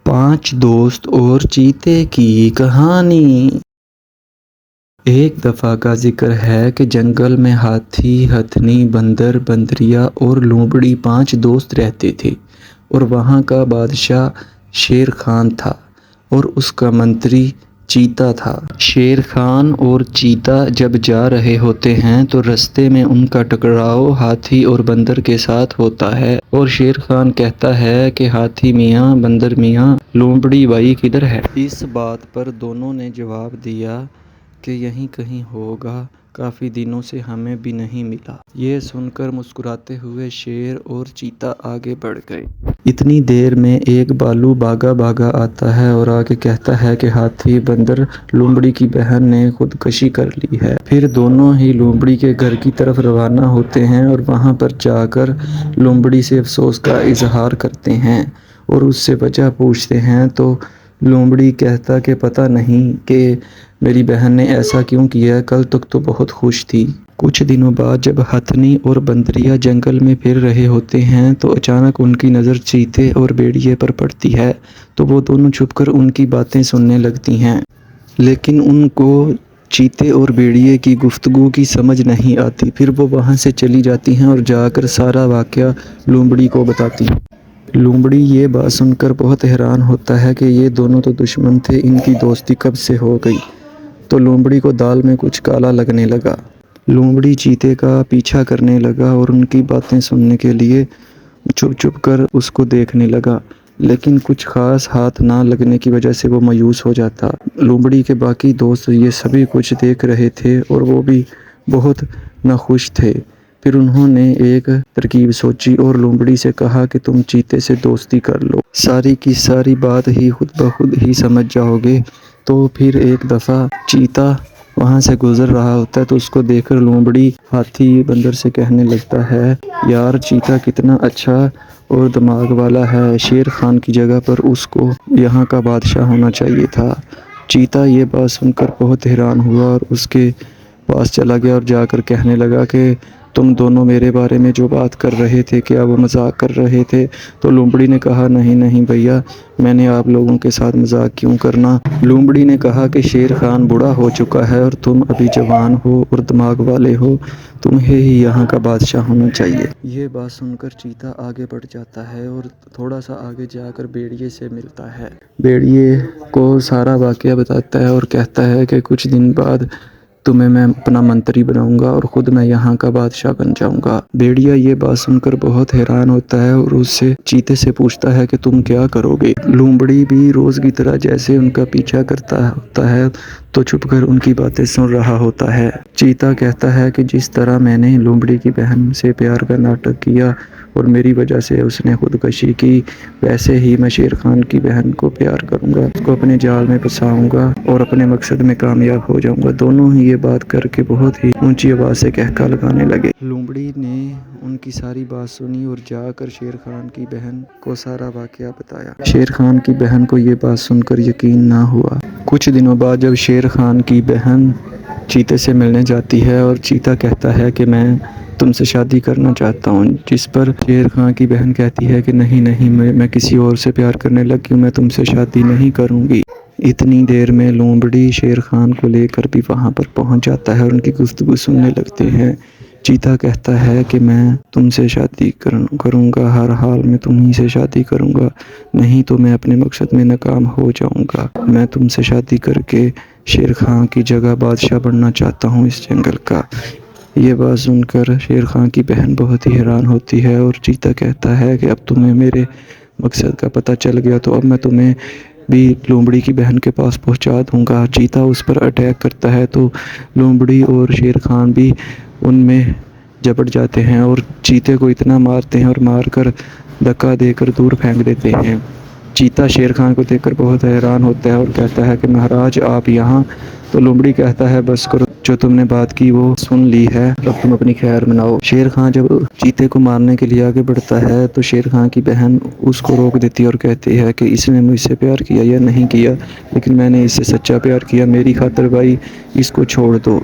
5 दोस्त और चीते की कहानी। एक दफ़ा का जिक्र है कि जंगल में हाथी, हथनी, बंदर, बंदरिया और लोमड़ी 5 दोस्त रहते थे और वहाँ का बादशाह शेर खान था और उसका मंत्री चीता था। शेर खान और चीता जब जा रहे होते हैं तो रास्ते में उनका टकराव हाथी और बंदर के साथ होता है और शेर खान कहता है कि हाथी मियाँ, बंदर मियाँ, लोमड़ी भाई किधर है। इस बात पर दोनों ने जवाब दिया कि यहीं कहीं होगा, काफ़ी दिनों से हमें भी नहीं मिला। ये सुनकर मुस्कुराते हुए शेर और चीता आगे बढ़ गए। इतनी देर में एक भालू भागा भागा आता है और आगे कहता है कि हाथी, बंदर, लोमड़ी की बहन ने खुदकुशी कर ली है। फिर दोनों ही लोमड़ी के घर की तरफ रवाना होते हैं और वहां पर जाकर लोमड़ी से अफसोस का इजहार करते हैं और उससे वजह पूछते हैं तो लोमड़ी कहता कि पता नहीं कि मेरी बहन ने ऐसा क्यों किया, कल तक तो बहुत खुश थी। कुछ दिनों बाद जब हथनी और बंदरिया जंगल में फिर रहे होते हैं तो अचानक उनकी नज़र चीते और भेड़िए पर पड़ती है तो वो दोनों छुपकर उनकी बातें सुनने लगती हैं, लेकिन उनको चीते और भेड़िए की गुफ्तगू की समझ नहीं आती। फिर वो वहाँ से चली जाती हैं और जाकर सारा वाक़या लोमड़ी को बताती हैं। लोमड़ी ये बात सुनकर बहुत हैरान होता है कि ये दोनों तो दुश्मन थे, इनकी दोस्ती कब से हो गई। तो लोमड़ी को दाल में कुछ काला लगने लगा। लोमड़ी चीते का पीछा करने लगा और उनकी बातें सुनने के लिए छुप छुप कर उसको देखने लगा, लेकिन कुछ खास हाथ ना लगने की वजह से वो मायूस हो जाता। लोमड़ी के बाकी दोस्त ये सभी कुछ देख रहे थे और वो भी बहुत नाखुश थे। फिर उन्होंने एक तरकीब सोची और लोमड़ी से कहा कि तुम चीते से दोस्ती कर लो, सारी की सारी बात ही खुद ब खुद ही समझ जाओगे। तो फिर एक दफ़ा चीता वहाँ से गुजर रहा होता है तो उसको देखकर लोमड़ी हाथी बंदर से कहने लगता है, यार चीता कितना अच्छा और दिमाग वाला है, शेर खान की जगह पर उसको यहाँ का बादशाह होना चाहिए था। चीता ये बात सुनकर बहुत हैरान हुआ और उसके पास चला गया और जाकर कहने लगा कि तुम दोनों मेरे बारे में जो बात कर रहे थे, क्या वो मजाक कर रहे थे? तो लोमड़ी ने कहा, नहीं नहीं भैया, मैंने आप लोगों के साथ मजाक क्यों करना। लोमड़ी ने कहा कि शेर खान बूढ़ा हो चुका है और तुम अभी जवान हो और दिमाग वाले हो, तुम्हें ही यहाँ का बादशाह होना चाहिए। ये बात सुनकर चीता आगे बढ़ जाता है और थोड़ा सा आगे जाकर भेड़िए से मिलता है। भेड़िए को सारा वाक़या बताता है और कहता है कि कुछ दिन बाद तुम्हें मैं अपना मंत्री बनाऊंगा और ख़ुद मैं यहाँ का बादशाह बन जाऊंगा। भेड़िया ये बात सुनकर बहुत हैरान होता है और उससे चीते से पूछता है कि तुम क्या करोगे। लोमड़ी भी रोज़ की तरह जैसे उनका पीछा करता होता है तो छुपकर उनकी बातें सुन रहा होता है। चीता कहता है कि जिस तरह मैंने लोमड़ी की बहन से प्यार का नाटक किया और मेरी वजह से उसने खुदकुशी की, वैसे ही मैं शेर खान की बहन को प्यार करूंगा, उसको अपने जाल में फंसाऊंगा और अपने मकसद में कामयाब हो जाऊंगा। दोनों ही ये बात करके बहुत ही ऊंची आवाज़ से कहका लगाने लगे। लोमड़ी ने उनकी सारी बात सुनी और जाकर शेर खान की बहन को सारा वाक़या बताया। शेर खान की बहन को ये बात सुनकर यकीन ना हुआ। कुछ दिनों बाद जब शेर खान की बहन चीते से मिलने जाती है और चीता कहता है कि मैं तुमसे शादी करना चाहता हूँ, जिस पर शेर खान की बहन कहती है कि नहीं नहीं, मैं किसी और से प्यार करने लगी हूँ, मैं तुमसे शादी नहीं करूँगी। इतनी देर में लोमड़ी शेर खान को लेकर भी वहाँ पर पहुँच जाता है और उनकी गुफ्तगू सुनने लगते हैं। चीता कहता है कि मैं तुमसे शादी करूँगा, हर हाल में तुम्ही से शादी करूँगा, नहीं तो मैं अपने मकसद में नाकाम हो जाऊँगा। मैं तुमसे शादी करके शेर खान की जगह बादशाह बनना चाहता हूँ इस जंगल का। ये बात सुनकर शेर खान की बहन बहुत ही हैरान होती है और चीता कहता है कि अब तुम्हें मेरे मकसद का पता चल गया तो अब मैं तुम्हें भी लोमड़ी की बहन के पास पहुंचा दूंगा। चीता उस पर अटैक करता है तो लोमड़ी और शेर खान भी उनमें झपट जाते हैं और चीते को इतना मारते हैं और मारकर धक्का देकर दूर फेंक देते हैं। चीता शेर खान को देखकर बहुत हैरान होता है और कहता है कि महाराज आप यहाँ। तो लोमड़ी कहता है बस करो, जो तुमने बात की वो सुन ली है, अब तुम अपनी खैर मनाओ। शेर खान जब चीते को मारने के लिए आगे बढ़ता है तो शेर खान की बहन उसको रोक देती है और कहती है कि इसने मुझसे प्यार किया या नहीं किया, लेकिन मैंने इससे सच्चा प्यार किया, मेरी खातिर भाई इसको छोड़ दो।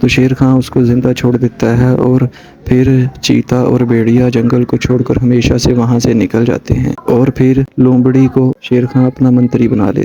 تو شیر خان اس کو زندہ چھوڑ دیتا ہے اور پھر چیتا اور بھیڑیا جنگل کو چھوڑ کر ہمیشہ سے وہاں سے نکل جاتے ہیں، اور پھر لومڑی کو شیر خان اپنا منتری بنا لیتا ہے۔